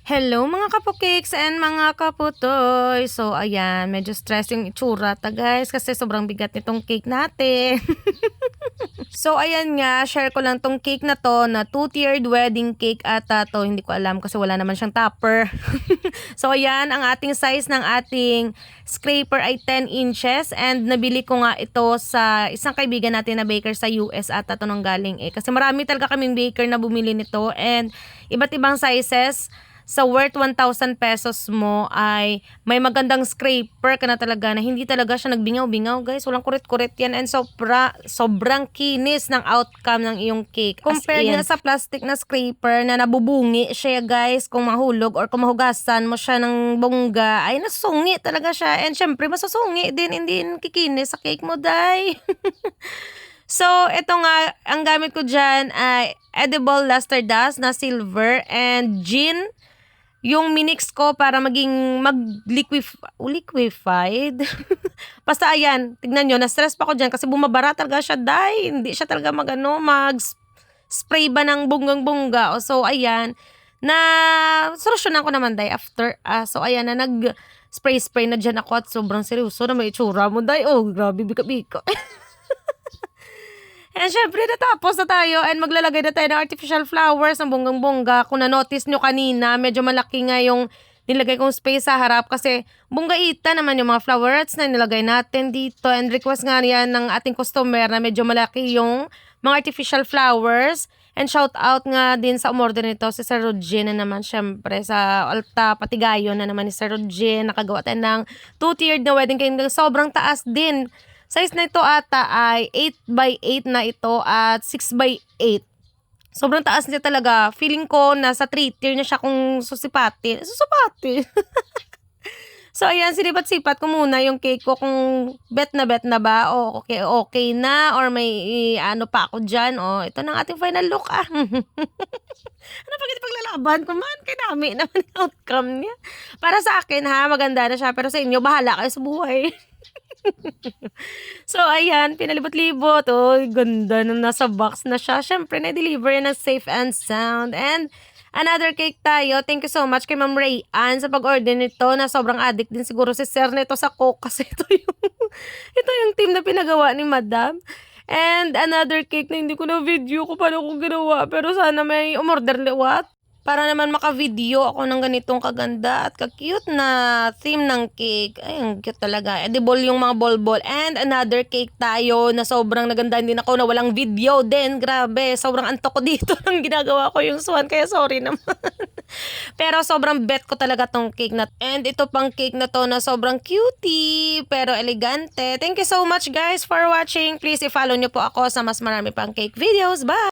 Hello mga kapokicks and mga kaputoy. So ayan, medyo stress yung itsura ta guys kasi sobrang bigat nitong cake natin. So ayan nga, share ko lang tong cake na to na 2-tiered wedding cake ata to. Hindi ko alam kasi wala naman siyang topper. So ayan, ang ating size ng ating scraper ay 10 inches and nabili ko nga ito sa isang kaibigan natin na baker sa US ata to nang galing kasi marami talaga kaming baker na bumili nito and iba't ibang sizes. Sa worth 1,000 pesos mo ay may magandang scraper ka na talaga na hindi talaga siya nagbingaw-bingaw guys. Walang kurit-kurit yan and sobrang kinis ng outcome ng iyong cake. Compared nga sa plastic na scraper na nabubungi siya guys kung mahulog or kung mahugasan mo siya ng bongga ay nasungi talaga siya. And syempre masusungi din, hindi kikinis sa cake mo day. So, ito nga, ang gamit ko dyan ay edible luster dust na silver and gin. Yung minix ko para maging liquefied. Basta ayan, tignan nyo, na-stress pa ko dyan kasi bumabara talaga siya, day. Hindi siya talaga mag-spray ba ng bunggang-bungga. So ayan, na solusyonan ko naman, day, after. So ayan, na nag-spray na dyan ako at sobrang seryoso na may itsura mo, day. Oh, grabe, bika-bika. And syempre natapos na tayo and maglalagay na tayo ng artificial flowers ng bonggang-bongga. Kung na-notice nyo kanina, medyo malaki nga yung nilagay kong space sa harap kasi bonggaita naman yung mga flowerets na nilagay natin dito. And request nga yan ng ating customer na medyo malaki yung mga artificial flowers. And shout out nga din sa umorder nito si Sir Rodjen na naman syempre sa Alta Patigayo na naman ni Sir Rodjen. Nakagawa tayo ng 2-tiered na wedding cake. Sobrang taas din. Size na ito ata ay 8x8 na ito at 6x8. Sobrang taas niya talaga. Feeling ko nasa 3-tier na siya kung susipati. So ayan, sinipat-sipat ko muna yung cake ko kung bet na ba o okay na or may ano pa ako dyan. O ito na ang ating final look Ano pa kita paglalaban ko man? Kay dami naman yung outcome niya. Para sa akin ha, maganda na siya. Pero sa inyo, bahala kayo sa buhay. So, ayan, pinalibot-libot. Oh, ganda nung nasa box na siya. Siyempre, na-deliver yan ng safe and sound. And, another cake tayo. Thank you so much kay Ma'am Rayan sa pag-order nito na sobrang addict din siguro si Sir nito sa Coke kasi ito yung team na pinagawa ni Madam. And, another cake na hindi ko na video kung paano ko ginawa. Pero sana may umorder liwat. Para naman maka-video ako ng ganitong kaganda at ka-cute na theme ng cake. Ay, ang cute talaga. Edible yung mga bol-bol. And another cake tayo na sobrang naganda din ako na walang video din. Grabe, sobrang antok ko dito nang ginagawa ko yung swan. Kaya sorry naman. Pero sobrang bet ko talaga tong cake na. And ito pang cake na to na sobrang cutie pero elegante. Thank you so much guys for watching. Please i-follow nyo po ako sa mas marami pang cake videos. Bye!